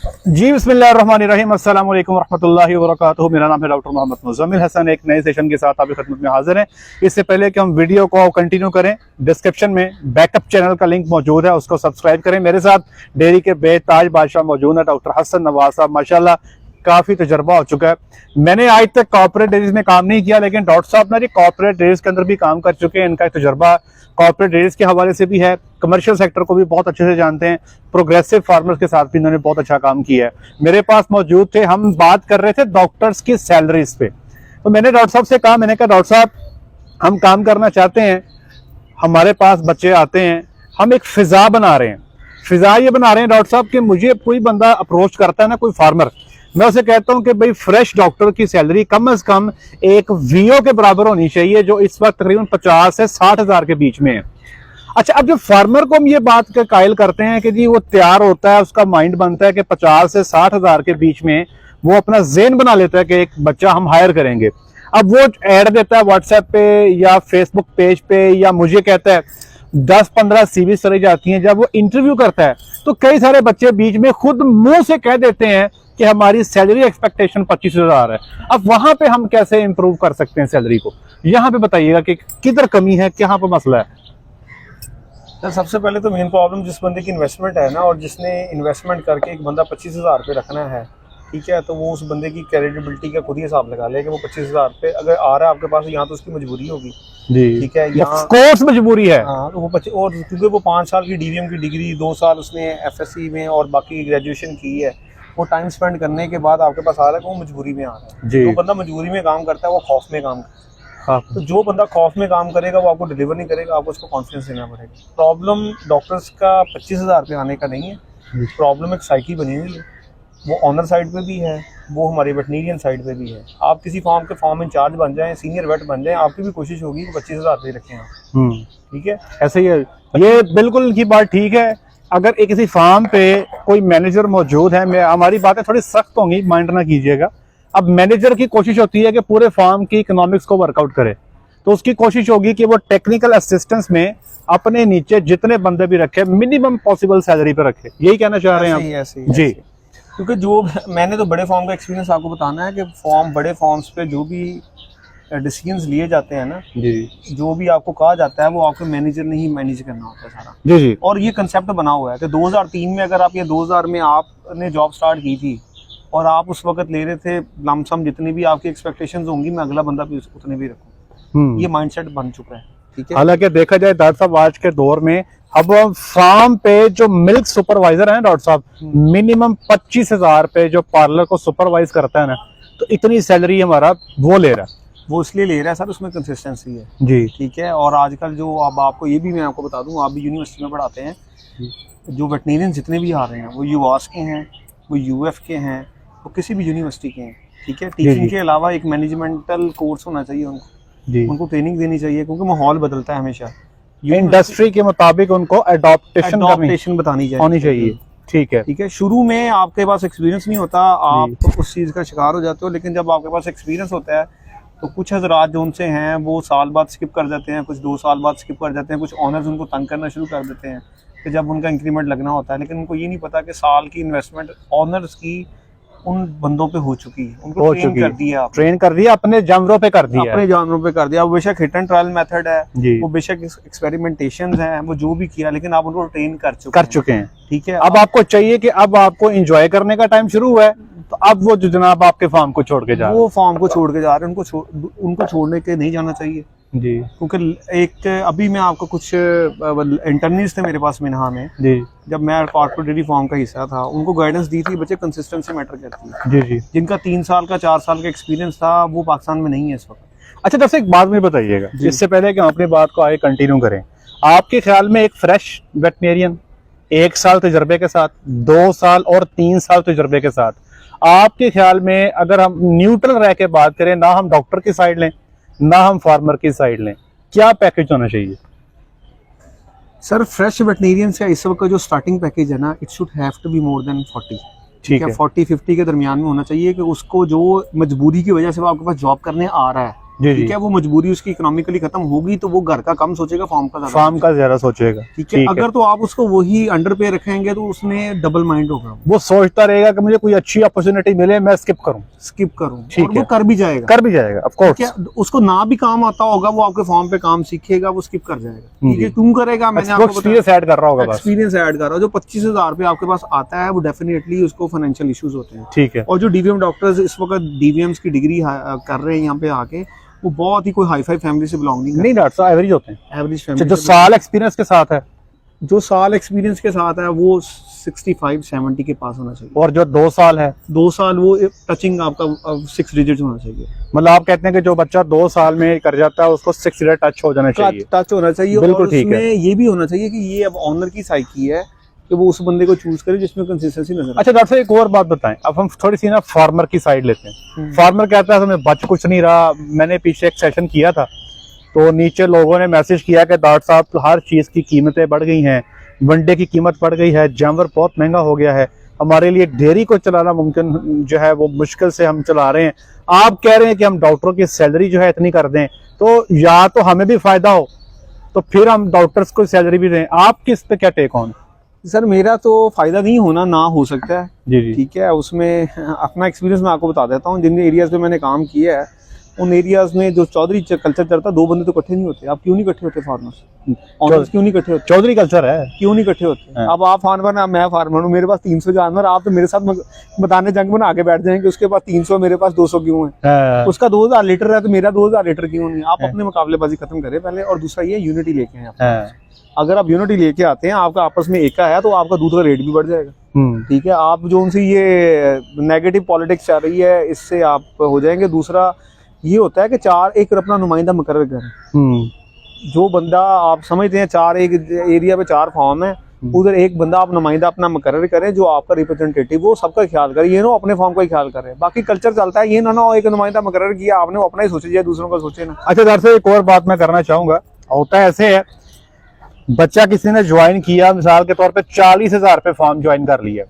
जी बिस्मिल्लाहिर्रहमानिर्रहीम, अस्सलाम वालेकुम रहमतुल्लाहि व बरकातुहू। मेरा नाम है डॉक्टर मोहम्मद मुज़म्मिल हसन। एक नए सेशन के साथ आपकी खिदमत में हाजिर हैं। इससे पहले कि हम वीडियो को कंटिन्यू करें, डिस्क्रिप्शन में बैकअप चैनल का लिंक मौजूद है, उसको सब्सक्राइब करें। मेरे साथ डेयरी के बेताज बादशाह मौजूद है, डॉक्टर हसन नवाज साहब। माशाल्लाह काफ़ी तजर्बा हो चुका है। मैंने आज तक कॉर्पोरेट डेयरीज में काम नहीं किया, लेकिन डॉक्टर साहब ना जी कॉर्पोरेट डेयरीज के अंदर भी काम कर चुके हैं। इनका तजर्बा कॉर्पोरेट डेयरीज के हवाले से भी है, कमर्शियल सेक्टर को भी बहुत अच्छे से जानते हैं। प्रोग्रेसिव फार्मर्स के साथ भी इन्होंने बहुत अच्छा काम किया है। मेरे पास मौजूद थे, हम बात कर रहे थे डॉक्टर्स की सैलरीज पे। तो मैंने डॉक्टर साहब से कहा, मैंने कहा डॉक्टर साहब हम काम करना चाहते हैं, हमारे पास बच्चे आते हैं, हम एक फिजा बना रहे हैं। फिजा ये बना रहे हैं डॉक्टर साहब कि मुझे कोई बंदा अप्रोच करता है ना, कोई फार्मर, मैं उसे कहता हूं कि भाई फ्रेश डॉक्टर की सैलरी कम से कम एक वीओ के बराबर होनी चाहिए, जो इस वक्त तकरीबन 50 से 60 हजार के बीच में है। अच्छा, अब जो फार्मर को हम ये बात का कायल करते हैं कि जी वो तैयार होता है, उसका माइंड बनता है कि 50 से 60 हजार के बीच में वो अपना ज़हन बना लेता है कि एक बच्चा हम हायर करेंगे। अब वो ऐड देता है व्हाट्सएप पे या फेसबुक पेज पे, या मुझे कहता है 10-15 सीवी चली जाती हैं। जब वो इंटरव्यू करता है तो कई सारे बच्चे बीच में खुद मुंह से कह देते हैं कि हमारी सैलरी एक्सपेक्टेशन 25 हजार है। अब वहां पे हम कैसे इंप्रूव कर सकते हैं सैलरी को? यहाँ पे बताइएगा कि किधर कमी है, कहाँ पे मसला है। सर सबसे पहले तो मेन प्रॉब्लम जिस बंदे की इन्वेस्टमेंट है ना, और जिसने इन्वेस्टमेंट करके एक बंदा 25,000 पे रखना है, ठीक है, तो वो उस बंदे की क्रेडिबिलिटी का खुद ही हिसाब लगा ले कि वो 25,000 पे अगर आ रहा है आपके पास, यहाँ तो उसकी मजबूरी होगी जी, ठीक है, यहाँ कोर्स मजबूरी है। हाँ, तो वो और क्योंकि वो 5 साल की डीवीएम की डिग्री, 2 साल उसने एफएससी में और बाकी ग्रेजुएशन की है, वो टाइम स्पेंड करने के बाद आपके पास आ रहा है कि वो मजबूरी में आ रहा है। जो बंदा मजबूरी में काम करता है वो खौफ में काम करता है। हाँ। तो जो बंदा खौफ में काम करेगा वो आपको डिलीवर नहीं करेगा, आपको उसको कॉन्फिडेंस देना पड़ेगा। प्रॉब्लम डॉक्टर्स का 25,000 पे आने का नहीं है, प्रॉब्लम एक साइकिल बनी हुई है। वो ऑनर साइड पे भी है, वो हमारी वेटनेरियन साइड पे भी है। आप किसी फार्म के फार्म इंचार्ज बन जाएं, सीनियर वेट बन जाएं, आपकी भी कोशिश होगी कि 25,000 पे रखें आप, ठीक है। ऐसे ही है, ये बिल्कुल की बात ठीक है। अगर एक किसी फार्म पे कोई मैनेजर मौजूद है, हमारी बातें थोड़ी सख्त होंगी, माइंड ना कीजिएगा। अब मैनेजर की कोशिश होती है कि पूरे फार्म की इकोनॉमिक्स को वर्कआउट करे, तो उसकी कोशिश होगी कि वो टेक्निकल असिस्टेंस में अपने नीचे जितने बंदे भी रखे, मिनिमम पॉसिबल सैलरी पे रखे। यही कहना चाह रहे हैं आप? जी, क्योंकि जो मैंने तो बड़े फॉर्म का एक्सपीरियंस आपको बताना है कि बड़े फॉर्म्स पे जो भी डिसीजंस लिए जाते हैं ना जी, जो भी आपको कहा जाता है वो आपके मैनेजर ने ही मैनेज करना होता है सारा। जी जी। और ये कंसेप्ट बना हुआ है कि 2003 में अगर आप, ये 2000 में आपने जॉब स्टार्ट की थी और आप उस वक्त ले रहे थे लमसम, जितनी भी आपकी एक्सपेक्टेशंस होंगी मैं अगला बंदा भी उतने भी रखूँ, ये माइंडसेट बन चुका है, ठीक है। हालांकि देखा जाए डॉक्टर साहब आज के दौर में, अब फार्म पे जो मिल्क सुपरवाइजर है डॉक्टर साहब, मिनिमम 25,000 पे जो पार्लर को सुपरवाइज करता है ना, तो इतनी सैलरी हमारा वो ले रहा है। वो इसलिए ले रहा है सर, उसमें कंसिस्टेंसी है जी, ठीक है। और आजकल जो, अब आपको ये भी मैं आपको बता दूं, आप भी यूनिवर्सिटी में पढ़ाते हैं, जो वेटनेरियन जितने भी आ रहे हैं वो यूआस के हैं, वो यूएफ के हैं, वो किसी भी यूनिवर्सिटी के हैं, ठीक है। टीचिंग के अलावा एक मैनेजमेंटल कोर्स होना चाहिए उनको ट्रेनिंग देनी चाहिए, क्योंकि माहौल बदलता है हमेशा, इंडस्ट्री के मुताबिक उनको एडॉप्टेशन बतानी होनी चाहिए, ठीक है, ठीक है। शुरू में आपके पास एक्सपीरियंस नहीं होता, आप उस चीज़ का शिकार हो जाते हो, लेकिन जब आपके पास एक्सपीरियंस होता है तो कुछ हजरात जो उनसे हैं वो साल बाद स्किप कर जाते हैं, कुछ 2 साल बाद स्किप कर जाते हैं, कुछ ऑनर्स उनको तंग करना शुरू कर देते हैं कि जब उनका इंक्रीमेंट लगना होता है, लेकिन उनको ये नहीं पता कि साल की इन्वेस्टमेंट ऑनर्स की उन बंदों पे हो चुकी है, उनको ट्रेन कर दिया, अपने जानवरों पे कर दिया, वो बेशक हिट एंड ट्रायल मेथड है, वो बेशक एक्सपेरिमेंटेशन है, वो जो भी किया, लेकिन आप उनको ट्रेन कर चुके हैं, ठीक है। अब आपको चाहिए कि अब आपको एंजॉय करने का टाइम शुरू हुआ है, तो अब वो जो जनाब आपके फार्म को छोड़ के जा रहे हैं, वो फार्म को छोड़ के जा रहे हैं, उनको छोड़ने के नहीं जाना चाहिए जी। क्योंकि एक अभी मैं आपको कुछ इंटर्नीज थे मेरे पास मिनहा में जी, जब मैं कॉर्पोरेट डेयरी फार्म का हिस्सा था, उनको गाइडेंस दी थी, बच्चे कंसिस्टेंसी मैटर करती है जी जी। जिनका 3 साल का 4 साल का एक्सपीरियंस था वो पाकिस्तान में नहीं है इस वक्त। अच्छा दोस्तों, एक बात मुझे बताइएगा, इससे पहले कि हम अपनी बात को आगे कंटिन्यू करें, आपके ख्याल में एक फ्रेश वेटनेरियन 1 साल तजर्बे के साथ, 2 साल और 3 साल तजर्बे के साथ, आपके ख्याल में अगर हम न्यूट्रल रह के बात करें, ना हम डॉक्टर की साइड लें ना हम फार्मर की साइड लें, क्या पैकेज होना चाहिए? सर फ्रेश वेटनेरियन से इस वक्त जो स्टार्टिंग पैकेज है ना, it should have to be more than 40, ठीक है, 40-50 के दरमियान में होना चाहिए, कि उसको जो मजबूरी की वजह से वो आपके पास जॉब करने आ रहा है, जी ठीक है, वो मजबूरी उसकी इकोनॉमिकली खत्म होगी तो वो घर का कम सोचेगा, फार्म का ज्यादा फार्म का ज्यादा सोचेगा। ठीक है। अगर तो आप उसको वही अंडर पे रखेंगे तो उसमें डबल माइंड होगा, वो सोचता रहेगा कि मुझे कोई अच्छी अपॉर्चुनिटी मिले, मैं स्किप करूं और वो कर भी जाएगा ऑफ कोर्स। क्या उसको ना भी काम आता होगा, वो आपके फॉर्म पे काम सीखेगा, वो स्किप कर जाएगा। ठीक है, क्यों करेगा? मैंने आपको एक्सपीरियंस ऐड कर रहा होगा, बस एक्सपीरियंस ऐड कर रहा है। जो 25,000 पे आपके पास आता है वो डेफिनेटली उसको फाइनेंशियल इश्यूज होते हैं। ठीक है। और जो डीवीएम डॉक्टर्स इस वक्त डीवीएम्स की डिग्री कर रहे हैं यहाँ पे आके, वो बहुत ही कोई हाई फाई फैमिली से बिलोंग नहीं डॉक्टर साहब, एवरेज होते हैं, एवरेज फैमिली। जो साल एक्सपीरियंस के साथ है, जो साल एक्सपीरियंस के साथ है वो 65-70 के पास होना चाहिए, और जो 2 साल है 2 साल वो टचिंग आपका 6 डिजिट होना चाहिए। मतलब आप कहते हैं कि जो बच्चा 2 साल में कर जाता है उसको 6 डिजिट टच हो जाना चाहिए, टच होना चाहिए। बिल्कुल और ठीक है। उसमें ये भी होना चाहिए कि ये अब ऑनर की साइकी है कि वो उस बंदे को चूज करे जिसमें कंसिस्टेंसी नजर आए। अच्छा डॉक्टर साहब, एक और बात बताएं, अब हम थोड़ी सी ना फार्मर की साइड लेते हैं। फार्मर कहता है हमें बच कुछ नहीं रहा। मैंने पीछे एक सेशन किया था तो नीचे लोगों ने मैसेज किया कि डॉक्टर साहब हर चीज की कीमतें बढ़ गई हैं, वनडे की कीमत बढ़ गई है, जानवर बहुत महंगा हो गया है, हमारे लिए डेयरी को चलाना मुमकिन जो है वो मुश्किल से हम चला रहे हैं। आप कह रहे हैं कि हम डॉक्टरों की सैलरी जो है इतनी कर दें, तो या तो हमें भी फायदा हो तो फिर हम डॉक्टर्स को सैलरी भी दें। आपकी इस पे क्या टेक ऑन? सर मेरा तो फायदा नहीं होना ना हो सकता है। जी। ठीक है, उसमें अपना एक्सपीरियंस मैं आपको बता देता हूँ। जिन एरियाज पे मैंने काम किया है उन एरियाज में जो चौधरी कल्चर चलता है, 2 बंदे तो इकट्ठे नहीं होते। आप क्यों नहीं इकट्ठे होते? फार्मर्स ऑनर्स क्यों नहीं इकट्ठे होते? चौधरी कल्चर है, क्यों नहीं इकट्ठे होते? हाँ। अब आप फार्मर ना, मैं फार्मर हूँ, मेरे पास 300 जानवर, आप तो मेरे साथ बताने जंग में आगे बैठ जाएंगे, उसके पास 300 मेरे पास 200 क्यों है? उसका 2000 लीटर है तो मेरा 2000 लीटर क्यों नहीं? आप अपने मुकाबलेबाजी खत्म करें पहले। और दूसरा ये यूनिटी लेके आए। अगर आप यूनिटी लेके आते हैं, आपका आपस में एका है, तो आपका दूध का रेट भी बढ़ जाएगा। ठीक है, आप जो उनसे ये नेगेटिव पॉलिटिक्स चल रही है इससे आप हो जाएंगे। दूसरा ये होता है कि 4 एकड़ अपना नुमाइंदा मुकर्रर करें। जो बंदा आप समझते हैं 4 एक एरिया पे 4 फार्म है, उधर एक बंदा आप नुमाइंदा अपना मुकर्रर करें जो आपका रिप्रेजेंटेटिव, वो सबका ख्याल करे। ये ना अपने फार्म का ही ख्याल करे। बाकी कल्चर चलता है, ये ना हो एक नुमाइंदा मुकर्रर किया आपने, वो अपना ही सोचे जाए, दूसरों का सोचे ना। अच्छा डॉक्टर साहब, एक और बात मैं करना चाहूंगा। होता है ऐसे है, बच्चा किसी ने ज्वाइन किया, मिसाल के तौर पे 40,000 पे फॉर्म ज्वाइन कर लिया,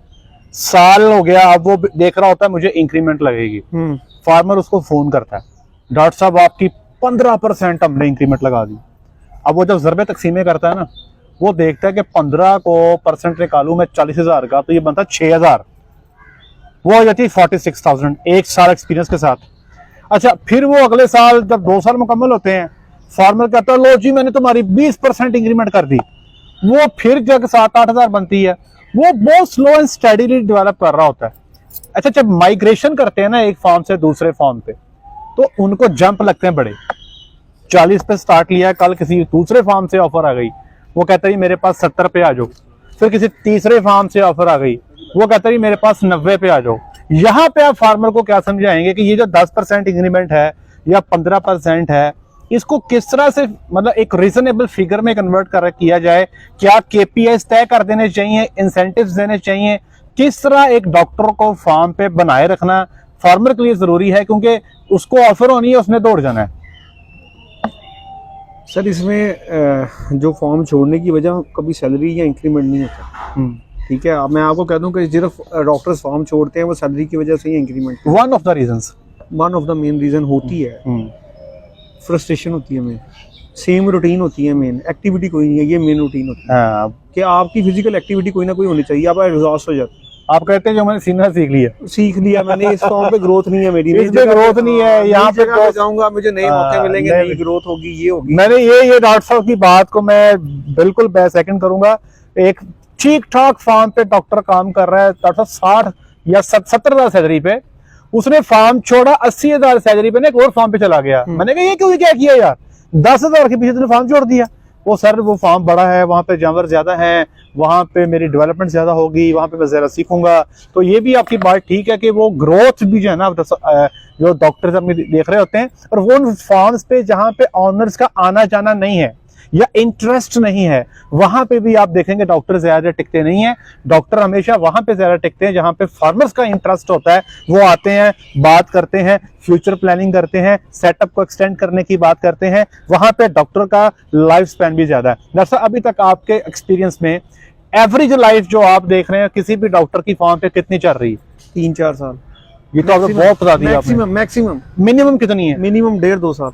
साल हो गया, अब वो देख रहा होता है मुझे इंक्रीमेंट लगेगी। फार्मर उसको फोन करता है, डॉक्टर साहब आपकी 15% हमने इंक्रीमेंट लगा दी। अब वो जब ज़रबे तकसीमें करता है ना, वो देखता है कि 15 को परसेंट निकालू मैं 40,000 का, तो ये बनता 6,000, वो हो जाती है 46,000 1 साल एक्सपीरियंस के साथ। अच्छा, फिर वो अगले साल जब 2 साल मुकम्मल होते हैं, फार्मर कहता है लो जी मैंने तुम्हारी 20% इंक्रीमेंट कर दी। वो फिर जब 7-8 हजार बनती है, वो बहुत स्लो एंड स्टडीली डेवलप कर रहा होता है। अच्छा, जब माइग्रेशन करते हैं ना एक फार्म से दूसरे फार्म पे, तो उनको जंप लगते हैं बड़े। 40 पे स्टार्ट लिया, कल किसी दूसरे फार्म से ऑफर आ गई, वो कहता है मेरे पास 70 पे आ जाओ। फिर किसी तीसरे फार्म से ऑफर आ गई, वो कहता है मेरे पास 90 पे आ जाओ। यहाँ पे आप फार्मर को क्या समझाएंगे कि ये जो 10% इंक्रीमेंट है या 15% है, इसको किस तरह से मतलब एक रीजनेबल फिगर में कन्वर्ट कर किया जाए? क्या केपीआईज तय कर देने चाहिए, इंसेंटिव्स देने चाहिए? किस तरह एक डॉक्टर को फार्म पे बनाए रखना फार्मर के लिए जरूरी है, क्योंकि उसको ऑफर होनी है, उसने दौड़ जाना है। सर इसमें जो फॉर्म छोड़ने की वजह कभी सैलरी या इंक्रीमेंट नहीं होता। ठीक है, अब मैं आपको कह दूं कि सिर्फ डॉक्टर्स फॉर्म छोड़ते हैं वो सैलरी की वजह से ही increment. One of the main reason होती है फ्रस्ट्रेशन होती है, मेन सेम रूटीन होती है, मेन एक्टिविटी कोई नहीं है, ये मेन रूटीन होती है कि आपकी फिजिकल एक्टिविटी कोई ना कोई होनी चाहिए, आप एग्जॉस्ट हो जाते हैं। आप कहते हैं जो मैंने सीख लिया मैंने, इस फॉर्म पे ग्रोथ नहीं है मेरी, इसमें ग्रोथ नहीं है, यहाँ पे जाऊंगा मुझे नए मौके मिलेंगे, नई ग्रोथ होगी, ये होगी। मैंने ये डॉक्टर साहब की बात को मैं बिल्कुल सेकंड करूंगा। एक ठीक ठाक फार्म पे डॉक्टर काम कर रहा है, डॉक्टर 60 या 70,000 सैलरी पे, उसने फार्म छोड़ा 80,000 सैलरी पे, एक और फार्म पे चला गया। मैंने कहा ये क्यों क्या किया यार, 10,000 के पीछे तुमने फार्म छोड़ दिया। वो सर वो फार्म बड़ा है, वहां पे जानवर ज्यादा है, वहां पे मेरी डेवलपमेंट ज्यादा होगी, वहां पे मैं ज्यादा सीखूंगा। तो ये भी आपकी बात ठीक है कि वो ग्रोथ भी जो है ना जो डॉक्टर अपने देख रहे होते हैं, और वो फार्म्स पे जहाँ पे ऑनर्स का आना जाना नहीं है या इंटरेस्ट नहीं है, वहां पे भी आप देखेंगे डॉक्टर ज्यादा टिकते नहीं है। डॉक्टर हमेशा वहां पे ज्यादा टिकते हैं जहां पे फार्मर्स का इंटरेस्ट होता है। वो आते हैं, बात करते हैं, फ्यूचर प्लानिंग करते हैं, सेटअप को एक्सटेंड करने की बात करते हैं। वहां पे डॉक्टर का लाइफ स्पैन भी ज्यादा है। डॉक्टर अभी तक आपके एक्सपीरियंस में एवरेज लाइफ जो आप देख रहे हैं किसी भी डॉक्टर की फार्म पे कितनी चल रही है? 3-4 साल। ये तो आपने बहुत बता दिया आपने। मैक्सिमम मैक्सिमम मिनिमम कितनी है? मिनिमम 1.5-2 साल।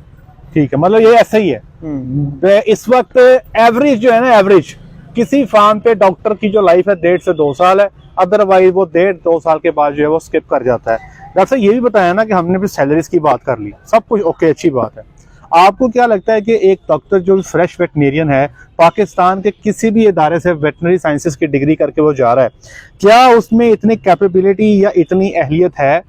ठीक है, मतलब ये ऐसा ही है। इस वक्त एवरेज जो है ना, एवरेज किसी फार्म पे डॉक्टर की जो लाइफ है 1.5 से 2 साल है, अदरवाइज वो 1.5-2 साल के बाद जो है वो स्किप कर जाता है। डॉक्टर साहब ये भी बताया ना कि हमने भी सैलरीज की बात कर ली, सब कुछ ओके, अच्छी बात है। आपको क्या लगता है कि एक डॉक्टर जो फ्रेश वेटनेरियन है, पाकिस्तान के किसी भी इदारे से वेटनरी साइंसेज की डिग्री करके वो जा रहा है, क्या उसमें इतनी कैपेबिलिटी या इतनी अहलियत है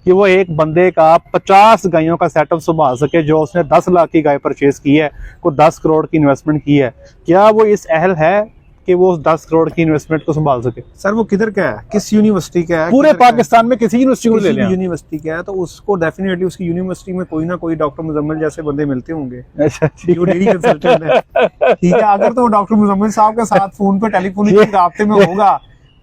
कि वो एक बंदे का 50 गायों का सेटअप संभाल सके? जो उसने 10 लाख की गाय परचेज की है, को 10 करोड़ की इन्वेस्टमेंट की है, क्या वो इस अहल है कि वो उस 10 करोड़ की इन्वेस्टमेंट को संभाल सके? सर वो किधर का है, किस यूनिवर्सिटी का है? पूरे पाकिस्तान में किसी यूनिवर्सिटी को ले किसी भी लें। यूनिवर्सिटी का है तो उसको डेफिनेटली उसकी यूनिवर्सिटी में कोई ना कोई डॉक्टर मुजम्मिल जैसे बंदे मिलते होंगे अच्छा, ठीक जो डेली कंसल्टेंट है। ठीक है, अगर तो डॉक्टर मुजम्मिल साहब के साथ फोन पे टेलीफोनिक राब्ते में होगा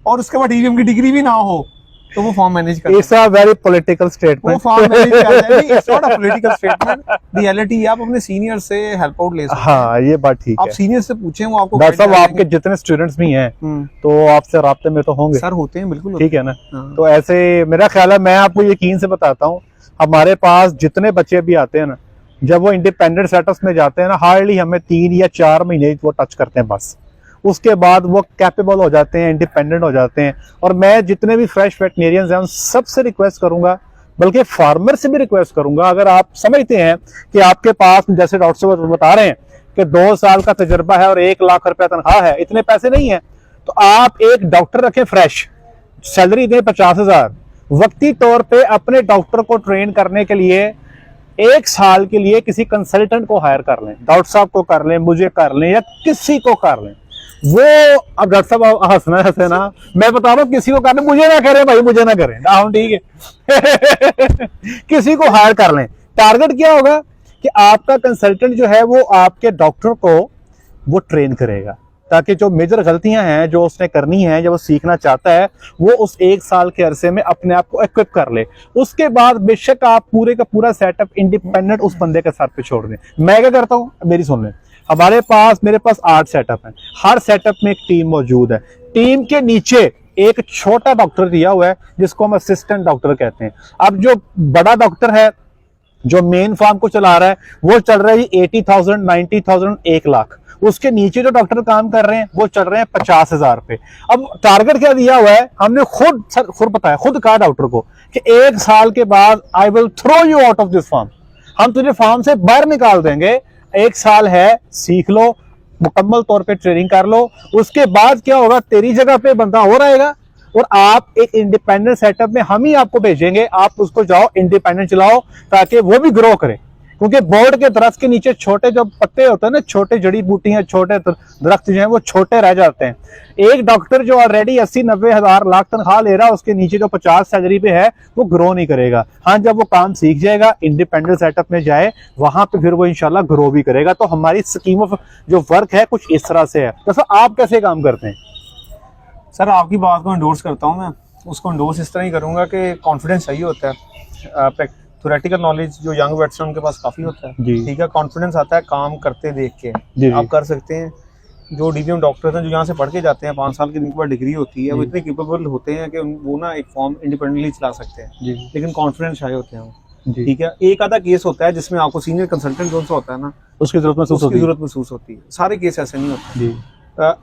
और उसके बाद टीवीएम की डिग्री भी ना हो तो वो फॉर्म मैनेज कर इट्स अ वेरी पॉलिटिकल वो स्टेटमेंट। फॉर्म मैनेज करता है। It's not a political statement, reality है। आप अपने सीनियर से हेल्प आउट ले सकते हैं। हाँ, ये बात ठीक आप है। सीनियर से पूछें, वो आपको डॉक्टर साहब guide आपके जितने स्टूडेंट्स भी हैं करेंगे। तो आपसे राब्ते में तो होंगे, सर होते हैं, बिल्कुल होते ठीक है ना? हाँ। तो ऐसे मेरा ख्याल है, मैं आपको यकीन से बताता हूँ, हमारे पास जितने बच्चे भी आते हैं ना, जब वो इंडिपेंडेंट सेटअप्स में जाते हैं ना, हार्डली हमें 3 या 4 महीने वो टच करते हैं बस। उसके बाद वो कैपेबल हो जाते हैं, इंडिपेंडेंट हो जाते हैं। और मैं जितने भी फ्रेश वेटनेरियंस हैं उन सबसे रिक्वेस्ट करूंगा, बल्कि फार्मर से भी रिक्वेस्ट करूंगा, अगर आप समझते हैं कि आपके पास, जैसे डॉक्टर साहब बता रहे हैं कि 2 साल का तजर्बा है और 1 लाख रुपया तनख्वाह है, इतने पैसे नहीं है, तो आप एक डॉक्टर रखें फ्रेश, सैलरी दें 50,000, वक्ती तौर पे अपने डॉक्टर को ट्रेन करने के लिए 1 साल के लिए किसी कंसल्टेंट को हायर कर लें, डॉक्टर साहब को कर लें, मुझे कर लें, या किसी को कर लें। वो अब डॉक्टर साहब हंसना है ना, मैं बता रहा हूँ, किसी को करने, मुझे ना करें भाई, मुझे ना करें ना, हम ठीक है। किसी को हायर कर लें। टारगेट क्या होगा कि आपका कंसल्टेंट जो है वो आपके डॉक्टर को वो ट्रेन करेगा, ताकि जो मेजर गलतियां हैं जो उसने करनी है, जब वो सीखना चाहता है, वो उस 1 साल के अरसे में अपने आप को इक्विप कर ले। उसके बाद बेशक आप पूरे का पूरा सेटअप इंडिपेंडेंट उस बंदे के साथ पे छोड़ दें। मैं क्या करता हूँ, मेरी सुन लें, मेरे पास 8 सेटअप है, हर सेटअप में एक टीम मौजूद है। टीम के नीचे एक छोटा डॉक्टर दिया हुआ है जिसको हम असिस्टेंट डॉक्टर कहते हैं। अब जो बड़ा डॉक्टर है जो मेन फार्म को चला रहा है वो चल रहा है 80,000, 90,000, 1 लाख। उसके नीचे जो डॉक्टर काम कर रहे हैं वो चल रहे हैं 50,000 पे। अब टारगेट क्या दिया हुआ है, हमने खुद बताया, खुद कहा डॉक्टर को कि 1 साल के बाद I will throw you out of this farm, हम तुझे फार्म से बाहर निकाल देंगे। 1 साल है, सीख लो, मुकम्मल तौर पे ट्रेनिंग कर लो। उसके बाद क्या होगा, तेरी जगह पे बंदा और आएगा और आप एक इंडिपेंडेंट सेटअप में हम ही आपको भेजेंगे, आप उसको जाओ इंडिपेंडेंट चलाओ, ताकि वो भी ग्रो करे। क्योंकि बोर्ड के दरख्त के नीचे छोटे जो पत्ते होते हैं ना, छोटे जड़ी बूटियां, छोटे दरख्त जो हैं वो छोटे रह जाते हैं। एक डॉक्टर जो ऑलरेडी 80-90 हजार लाख तनख्वाह ले रहा है, उसके नीचे जो 50 सैलरी पे है वो ग्रो नहीं करेगा। हाँ, जब वो काम सीख जाएगा, इंडिपेंडेंट सेटअप में जाए, वहां पे फिर वो इंशाल्लाह ग्रो भी करेगा। तो हमारी स्कीम ऑफ जो वर्क है कुछ इस तरह से है। तो आप कैसे काम करते हैं? सर आपकी बात को एंडोर्स करता हूँ मैं। उसको एंडोर्स इस तरह ही करूंगा कि कॉन्फिडेंस चाहिए होता है। थ्योरेटिकल नॉलेज जो यंग वेट्स हैं उनके पास काफ़ी होता है, ठीक है। कॉन्फिडेंस आता है काम करते देख के, आप कर सकते हैं। जो डीवीएम डॉक्टर्स हैं जो यहाँ से पढ़ के जाते हैं, 5 साल की जिनके पास डिग्री होती है, वो इतने केपेबल होते हैं कि वो ना एक फॉर्म इंडिपेंडेंटली चला सकते हैं, लेकिन कॉन्फिडेंस चाहिए होते हैं वो, ठीक है। एक आधा केस होता है जिसमें आपको सीनियर कंसल्टेंट जो होता है ना, उसकी जरूरत महसूस होती है। सारे केस ऐसे नहीं होते।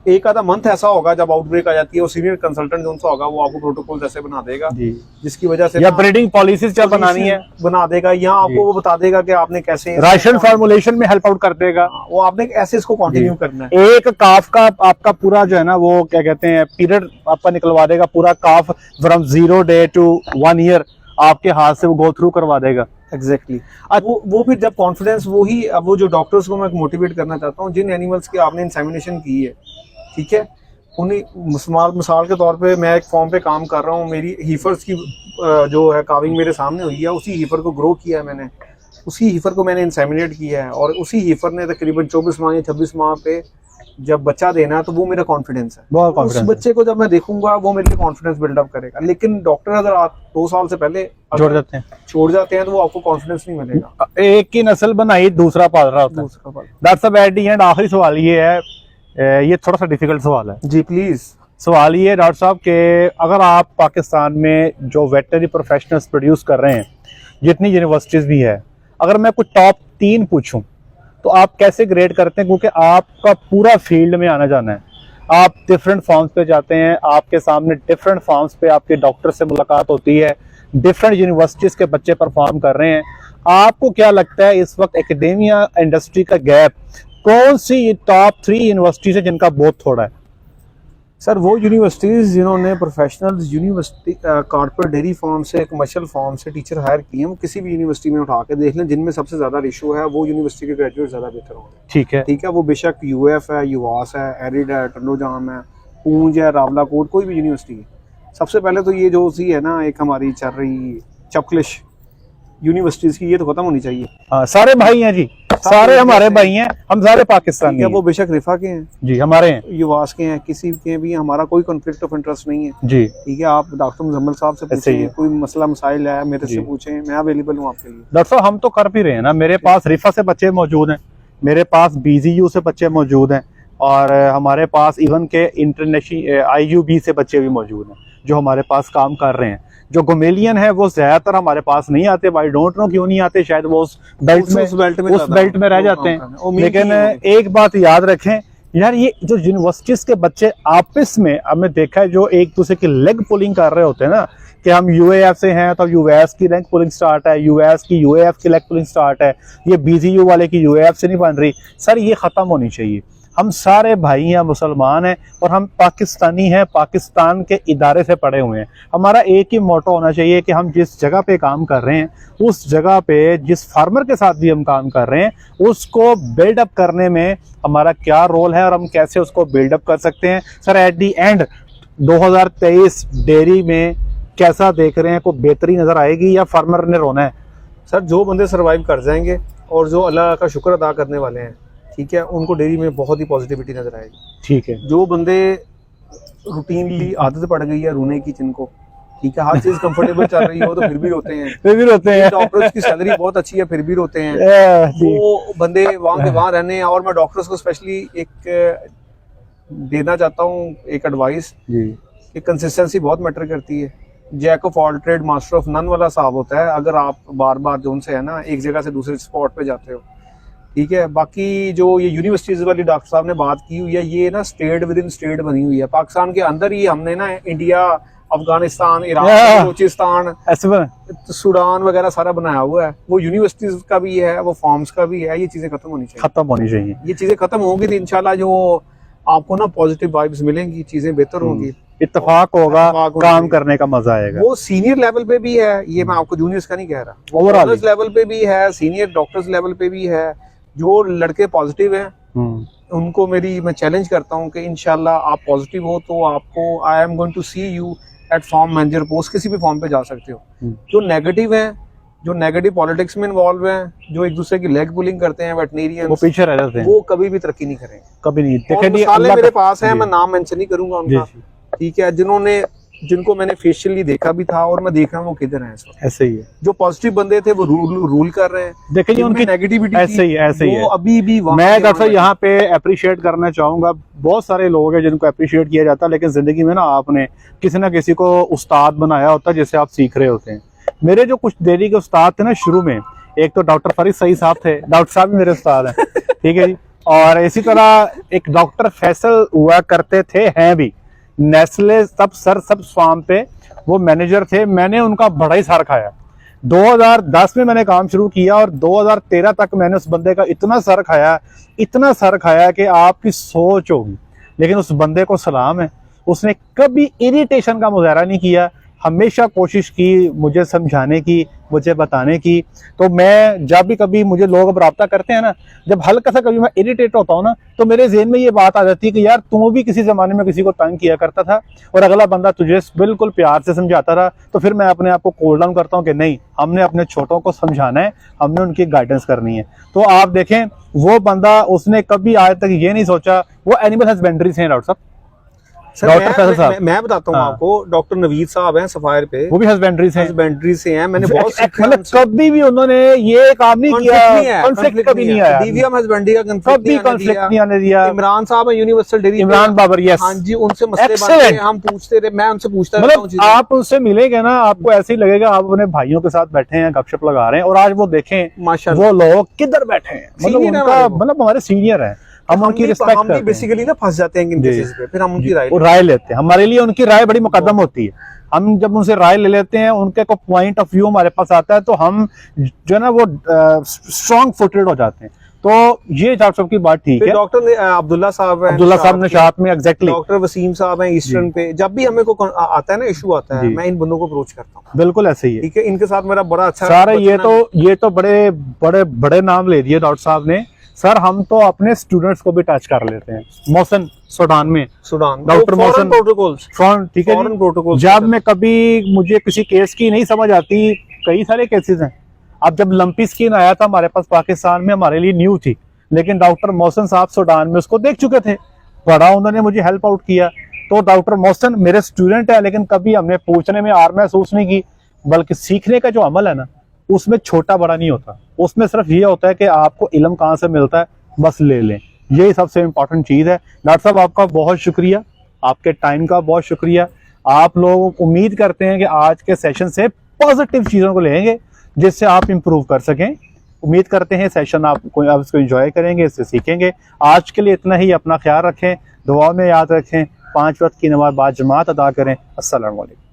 एक आधा मंथ ऐसा होगा जब आउटब्रेक आ जाती है, और सीनियर कंसल्टेंट जो उनसे होगा वो आपको प्रोटोकॉल ऐसे बना देगा जिसकी वजह से, या ब्रीडिंग पॉलिसीज जब बनानी है बना देगा, या आपको वो बता देगा कि आपने कैसे राशन फॉर्मुलेशन में हेल्प आउट कर देगा। वो आपने ऐसे इसको कंटिन्यू करना है। एक काफ का आपका पूरा जो है ना, वो क्या कहते हैं, पीरियड आपका निकलवा देगा, पूरा काफ फ्रॉम 0 डे टू 1 ईयर आपके हाथ से वो गो थ्रू करवा देगा। एग्जैक्टली वो फिर जब कॉन्फिडेंस, वो जो डॉक्टर्स को मैं मोटिवेट करना चाहता हूँ, जिन एनिमल्स की आपने इंसेमिनेशन की है, ठीक है, उन्हीं मिसाल के तौर पे मैं एक फॉर्म पे काम कर रहा हूँ, मेरी हीफर्स की जो है काविंग मेरे सामने हुई है, उसी हीफर को ग्रो किया है मैंने, उसी हीफर को मैंने इंसेमिनेट किया है, और उसी हीफर ने तकरीबन 24 माह या 26 माह पे जब बच्चा देना है, तो वो मेरा कॉन्फिडेंस है। उस बच्चे को जब मैं देखूंगा वो मेरे लिए कॉन्फिडेंस बिल्डअप करेगा। लेकिन डॉक्टर अगर आप 2 साल से पहले छोड़ जाते हैं तो वो आपको कॉन्फिडेंस नहीं मिलेगा। एक की नस्ल बनाई, दूसरा पाल रहा होता है। डॉक्टर साहब एट द एंड आखिरी सवाल ये है, ये थोड़ा सा डिफिकल्ट सवाल है जी, प्लीज। सवाल ये है डॉक्टर साहब कि अगर आप पाकिस्तान में जो वेटनरी प्रोफेशनल्स प्रोड्यूस कर रहे हैं, जितनी यूनिवर्सिटीज़ भी है, अगर मैं कुछ टॉप 3 पूछूं तो आप कैसे ग्रेड करते हैं? क्योंकि आपका पूरा फील्ड में आना जाना है, आप डिफरेंट फॉर्म्स पे जाते हैं, आपके सामने डिफरेंट फॉर्म्स पे आपके डॉक्टर से मुलाकात होती है, डिफरेंट यूनिवर्सिटीज़ के बच्चे परफॉर्म कर रहे हैं। आपको क्या लगता है इस वक्त एकेडेमिया इंडस्ट्री का गैप कौन सी टॉप 3 यूनिवर्सिटीज़ है जिनका बहुत थोड़ा है? सर वो यूनिवर्सिटीज़ जिन्होंने professional university corporate dairy farm से कमर्शियल फार्म से टीचर हायर किए हैं, वो किसी भी यूनिवर्सिटी में उठा के देख लें, जिनमें सबसे ज़्यादा रेशो है वो यूनिवर्सिटी के ग्रेजुएट ज़्यादा बेहतर होंगे। ठीक है, वो बेशक यूएफ है, यूवास है, एरिड है, टंडोजाम है, पूंछ है, रावलाकोट, कोई भी यूनिवर्सिटी है। सबसे पहले तो ये जो सी है ना, एक हमारी चल रही चपकलिश यूनिवर्सिटीज़ की, ये तो खत्म होनी चाहिए। हाँ, सारे भाई हैं जी, सारे हमारे भाई हैं, हम सारे पाकिस्तानी हैं। वो बेशक रिफा के हैं जी, हमारे हैं, युवास के हैं, किसी के भी, हमारा कोई कॉन्फ्लिक्ट ऑफ इंटरेस्ट नहीं है जी। ठीक है, आप डॉक्टर मुजम्मिल साहब से पूछें, कोई मसला मसाइल है मेरे से पूछें, मैं अवेलेबल हूँ आपके लिए। डॉक्टर साहब हम तो कर भी रहे हैं ना, मेरे पास रिफा से बच्चे मौजूद हैं, मेरे पास बीजीयू से बच्चे मौजूद हैं, और हमारे पास इवन के इंटरनेशनल आईयूबी से बच्चे भी मौजूद हैं जो हमारे पास काम कर रहे हैं। जो गोमेलियन है वो ज्यादातर हमारे पास नहीं आते, आई डोंट नो क्यों नहीं आते, शायद वो उस बेल्ट में रह जाते हैं। लेकिन एक बात याद रखें यार, ये जो यूनिवर्सिटीज के बच्चे आपस में, हमने देखा है जो एक दूसरे की लेग पुलिंग कर रहे होते हैं ना, कि हम यूएएफ से हैं तो यूएस की रैंक पुलिंग स्टार्ट है, यूएस की यूएएफ की लेग पुलिंग स्टार्ट है, ये बीजीयू वाले की यूएएफ से नहीं बन रही। सर ये खत्म होनी चाहिए। हम सारे भाई हैं, मुसलमान हैं, और हम पाकिस्तानी हैं, पाकिस्तान के इदारे से पढ़े हुए हैं। हमारा एक ही मोटो होना चाहिए कि हम जिस जगह पे काम कर रहे हैं, उस जगह पे जिस फार्मर के साथ भी हम काम कर रहे हैं, उसको बिल्डअप करने में हमारा क्या रोल है और हम कैसे उसको बिल्डअप कर सकते हैं। Sir at the and 2023 dairy में कैसा देख रहे हैं? कोई बेहतरी नजर आएगी या फार्मर ने रोना है? सर जो बंदे सर्वाइव कर जाएंगे और जो अल्लाह का शुक्र अदा करने वाले हैं, ठीक है, उनको डेयरी में बहुत ही पॉजिटिविटी नजर आएगी। ठीक है, जो बंदे रूटीनली आदत पड़ गई है रोने की, जिनको ठीक है हर चीज कंफर्टेबल चल रही हो तो फिर भी रोते हैं, डॉक्टर्स की सैलरी बहुत अच्छी है फिर भी रोते हैं, वो बंदे वहाँ के वहाँ रहने हैं। और मैं डॉक्टर्स को स्पेशली एक देना चाहता हूँ एक एडवाइस कि कंसिस्टेंसी बहुत मैटर करती है। Jack of all trade master of none वाला साहब होता है, अगर आप बार बार जो उनसे है ना एक जगह से दूसरे स्पॉट पे जाते हो, ठीक है। बाकी जो ये यूनिवर्सिटीज वाली डॉक्टर साहब ने बात की हुई है, ये ना स्टेट विद इन स्टेट बनी हुई है। पाकिस्तान के अंदर ही हमने ना India, Afghanistan, Iran, Balochistan, Sudan वगैरह सारा बनाया हुआ है। वो यूनिवर्सिटीज का भी है, वो फॉर्म्स का भी है। ये चीजें खत्म होनी चाहिए, ये चीजें खत्म होंगी तो इंशाल्लाह जो आपको ना पॉजिटिव वाइब्स मिलेंगी, चीजें बेहतर होंगी, इत्तेफाक होगा, काम करने का मजा आएगा। वो सीनियर लेवल पे भी है, ये मैं आपको जूनियर्स का नहीं कह रहा, ओवरऑल लेवल पे भी है, सीनियर डॉक्टर्स लेवल पे भी है। जो लड़के पॉजिटिव हैं उनको मैं चैलेंज करता हूं कि इंशाल्लाह आप पॉजिटिव हो तो आपको I am going to see you at farm manager post, किसी भी फॉर्म पे जा सकते हो। जो नेगेटिव है, जो नेगेटिव पॉलिटिक्स में इन्वॉल्व हैं, जो एक दूसरे की लेग पुलिंग करते हैं, वेटनेरियन, वो पीछे रह जाते हैं, वो कभी भी तरक्की नहीं करेंगे, कभी नहीं। देखिए मेरे पास है, मैं नाम मेंशन नहीं करूंगा उनका, ठीक है, जिनको मैंने फेशियली देखा भी था और मैं देख रहा हूँ वो किधर हैं। ऐसे ही है, जो पॉजिटिव बंदे थे वो रूल कर रहे हैं। देखिए उनकी नेगेटिविटी ऐसे ही है, अभी भी मैं दरअसल यहाँ पे अप्रिशिएट करना चाहूंगा। बहुत सारे लोग हैं जिनको अप्रिशिएट किया जाता है, लेकिन जिंदगी में ना आपने किसी ना किसी को उस्ताद बनाया होता है जिससे आप सीख रहे होते हैं। मेरे जो कुछ डेयरी के उस्ताद थे ना शुरू में, एक तो डॉक्टर फरीद सईद साहब थे, डॉक्टर साहब भी मेरे उस्ताद हैं, ठीक है जी। और इसी तरह एक डॉक्टर फैसल हुआ करते थे, हैं भी, नेस्ले सब फार्म पे वो मैनेजर थे। मैंने उनका बड़ा ही सर खाया। 2010 में मैंने काम शुरू किया और 2013 तक मैंने उस बंदे का इतना सर खाया कि आपकी सोच होगी। लेकिन उस बंदे को सलाम है, उसने कभी इरिटेशन का मुजाहरा नहीं किया, हमेशा कोशिश की मुझे समझाने की, मुझे बताने की। तो मैं जब भी कभी मुझे लोग रब्ता करते हैं ना, जब हल्का सा कभी मैं इरिटेट होता हूँ ना, तो मेरे ज़हन में ये बात आ जाती है कि यार तू भी किसी ज़माने में किसी को तंग किया करता था और अगला बंदा तुझे बिल्कुल प्यार से समझाता था। तो फिर मैं अपने आप को कूल डाउन करता हूँ कि नहीं, हमने अपने छोटों को समझाना है, हमने उनकी गाइडेंस करनी है। तो आप देखें वो बंदा, उसने कभी आज तक ये नहीं सोचा, वो एनिमल हस्बेंड्री से हैं डॉक्टर साहब, सर डॉक्टर फैसल साहब, मैं बताता हूँ हाँ। आपको, डॉक्टर नवीद साहब हैं सफायर पे, वो भी हस्बेंड्री से हैं। हस्बैंडरी से हैं। मैंने बहुत सीखा मतलब कभी भी उन्होंने ये काम नहीं किया, कॉन्फ्लिक्ट कभी नहीं आया, डीवीएम हस्बैंडरी का कभी कॉन्फ्लिक्ट नहीं आने दिया। इमरान साहब है universal dairy, Imran Babar, yes, हाँ जी, उनसे मसले Excellent. बनते हैं, हम पूछते रहे, मैं उनसे पूछता रहता हूँ मतलब चीजें। आप उनसे मिलेंगे ना, आपको ऐसे ही लगेगा आप अपने भाइयों के साथ बैठे हैं, गपशप लगा रहे हैं। और आज वो देखें माशाल्लाह, वो लोग किधर बैठे हैं, मतलब Senior है उनका हमारे वो। मतलब हमारे सीनियर हैं, हम उनकी रिस्पेक्ट हम भी करते हैं, बेसिकली ना फंस जाते हैं इन जी। केसेस पे, फिर हम उनकी राय वो राय लेते हैं। हमारे लिए उनकी राय बड़ी मुकद्दम होती है। हम जब उनसे राय ले लेते हैं, उनके को पॉइंट ऑफ व्यू हमारे पास आता है, तो हम जो है ना वो स्ट्रॉन्ग फुटेड हो जाते हैं। तो ये डॉक्टर साहब की बात ठीक फिर है। डॉक्टर अब्दुल्ला साहब हैं, अब्दुल्ला साहब ने निशात साथ में एग्जैक्टली, डॉक्टर वसीम साहब हैं ईस्टर्न पे। जब भी हमें को आता है ना इशू आता है, जी। मैं इन बंदों को अप्रोच करता हूँ, बिल्कुल ऐसे ही है। ठीक है। इनके साथ मेरा बड़ा अच्छा सारे ये बचपन तो बड़े बड़े बड़े नाम ले दिए डॉक्टर साहब ने। सर हम तो अपने स्टूडेंट्स को भी टच कर लेते हैं। मोहसिन सूडान में, सूडान, डॉक्टर मोहसिन प्रोटोकॉल्स, ठीक है फॉरेन जी। प्रोटोकॉल। जब मैं कभी मुझे किसी केस की नहीं समझ आती, कई सारे केसेस हैं। अब जब लंपी स्किन आया था हमारे पास पाकिस्तान में, हमारे लिए न्यू थी, लेकिन डॉक्टर मोहसिन साहब सूडान में उसको देख चुके थे, बड़ा उन्होंने मुझे हेल्प आउट किया। तो डॉक्टर मोहसिन मेरे स्टूडेंट है, लेकिन कभी हमने पूछने में आर महसूस नहीं की, बल्कि सीखने का जो अमल है ना, उसमें छोटा बड़ा नहीं होता। उसमें सिर्फ ये होता है कि आपको इल्म कहाँ से मिलता है, बस ले लें, यही सबसे इम्पोर्टेंट चीज़ है। डॉक्टर साहब आपका बहुत शुक्रिया, आपके टाइम का बहुत शुक्रिया। आप लोग उम्मीद करते हैं कि आज के सेशन से पॉजिटिव चीज़ों को लेंगे जिससे आप इम्प्रूव कर सकें। उम्मीद करते हैं सेशन आप इसको एंजॉय करेंगे, इससे सीखेंगे। आज के लिए इतना ही, अपना ख्याल रखें, दुआ में याद रखें, 5 वक्त की नमाज बाद जमात अदा करें। अस्सलाम वालेकुम।